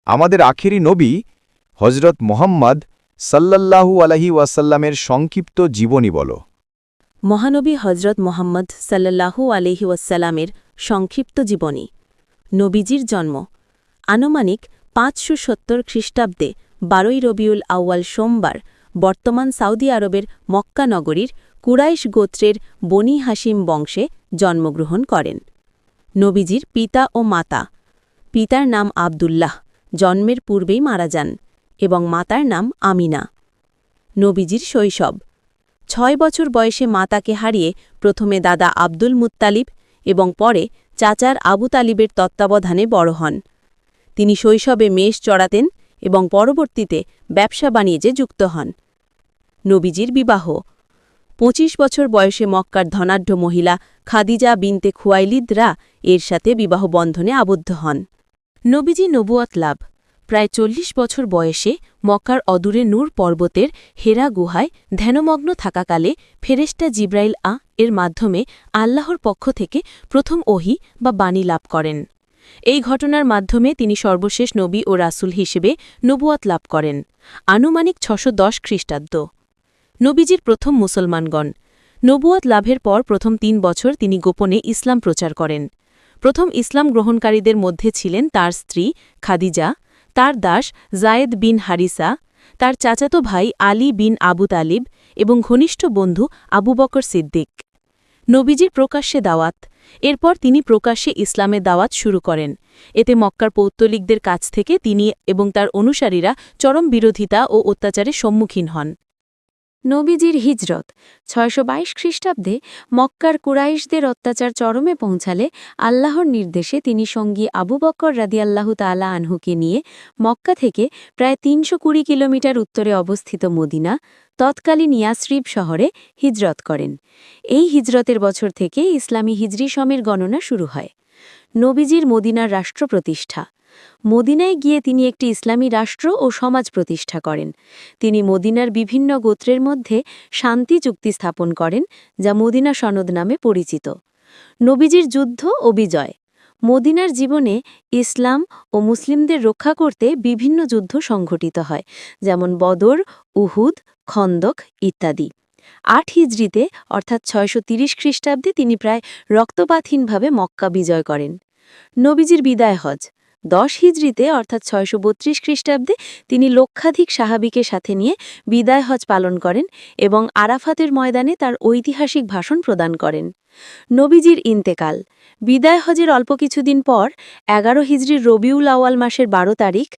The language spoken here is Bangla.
আমাদের আখেরি নবী হজরত মোহাম্মদ সাল্লাল্লাহু আলাইহি ওয়াসাল্লামের সংক্ষিপ্ত জীবনী বলো। মহানবী হজরত মোহাম্মদ সাল্লাল্লাহু আলাইহি ওয়াসাল্লামের সংক্ষিপ্ত জীবনী। নবীজির জন্ম আনুমানিক ৫৭০ খ্রিস্টাব্দে ১২ই রবিউল আউয়াল সোমবার বর্তমান সৌদি আরবের মক্কা নগরীর কুরাইশ গোত্রের বনি হাশিম বংশে জন্মগ্রহণ করেন। নবীজির পিতা ও মাতা। পিতার নাম আবদুল্লাহ, জন্মের পূর্বেই মারা যান, এবং মাতার নাম আমিনা। নবীজির শৈশব ৬ বছর বয়সে মাতাকে হারিয়ে প্রথমে দাদা আব্দুল মুত্তালিব এবং পরে চাচার আবু তালিবের তত্ত্বাবধানে বড় হন। তিনি শৈশবে মেষ চড়াতেন এবং পরবর্তীতে ব্যবসা বাণিজ্যে যুক্ত হন। নবীজির বিবাহ ২৫ বছর বয়সে মক্কার ধনাঢ্য মহিলা খাদিজা বিনতে খুয়াইলিদ এর সাথে বিবাহ বন্ধনে আবদ্ধ হন। নবীজি নবুয়ত লাভ প্রায় ৪০ বছর বয়সে মক্কার অদূরে নূর পর্বতের হেরা গুহায় ধ্যানমগ্ন থাকাকালে ফেরেশতা জিব্রাইল এর মাধ্যমে আল্লাহর পক্ষ থেকে প্রথম ওহী বা বাণী লাভ করেন। এই ঘটনার মাধ্যমে তিনি সর্বশেষ নবী ও রাসূল হিসেবে নবুয়ত লাভ করেন। আনুমানিক ৬১০ খ্রিস্টাব্দ। নবীজির প্রথম মুসলমানগণ। নবুয়ত লাভের পর প্রথম ৩ বছর তিনি গোপনে ইসলাম প্রচার করেন। প্রথম ইসলাম গ্রহণকারীদের মধ্যে ছিলেন তার স্ত্রী খাদিজা, তার দাস জায়েদ বিন হারিসা, তার চাচাতো ভাই আলী বিন আবু তালিব এবং ঘনিষ্ঠ বন্ধু আবু বকর সিদ্দিক। নবীজির প্রকাশ্যে দাওয়াত। এরপর তিনি প্রকাশ্যে ইসলামের দাওয়াত শুরু করেন। এতে মক্কার পৌত্তলিকদের কাছ থেকে তিনি এবং তার অনুসারীরা চরম বিরোধিতা ও অত্যাচারের সম্মুখীন হন। নবীজির হিজরত ৬২২ খ্রিস্টাব্দে মক্কার কুরাইশদের অত্যাচার চরমে পৌঁছালে আল্লাহর নির্দেশে তিনি সঙ্গী আবু বকর রাদিয়াল্লাহু তাআলা আনহুকে নিয়ে মক্কা থেকে প্রায় ৩২০ কিলোমিটার উত্তরে অবস্থিত মদিনা, তৎকালীন ইয়াসরিব শহরে হিজরত করেন। এই হিজরতের বছর থেকে ইসলামী হিজরি সমের গণনা শুরু হয়। নবীজির মদিনার রাষ্ট্র প্রতিষ্ঠা। মদিনায় গিয়ে তিনি একটি ইসলামী রাষ্ট্র ও সমাজ প্রতিষ্ঠা করেন। তিনি মদিনার বিভিন্ন গোত্রের মধ্যে শান্তি চুক্তি স্থাপন করেন, যা মদিনা সনদ নামে পরিচিত। নবীজির যুদ্ধ ও বিজয়। মদিনার জীবনে ইসলাম ও মুসলিমদের রক্ষা করতে বিভিন্ন যুদ্ধ সংঘটিত হয়, যেমন বদর, উহুদ, খন্দক ইত্যাদি। ৮ হিজরিতে অর্থাৎ ৬৩০ খ্রিস্টাব্দে তিনি প্রায় রক্তপাতহীনভাবে মক্কা বিজয় করেন। নবীজির বিদায় হজ ১০ হিজরিতে অর্থাৎ ৬৩২ খ্রিস্টাব্দে তিনি লক্ষাধিক সাহাবীকে সাথে নিয়ে বিদায় হজ পালন করেন এবং আরাফাতের ময়দানে তার ঐতিহাসিক ভাষণ প্রদান করেন। নবীজির ইন্তেকাল। বিদায় হজের অল্প কিছুদিন পর ১১ হিজরির রবিউল আউয়াল মাসের ১২ তারিখ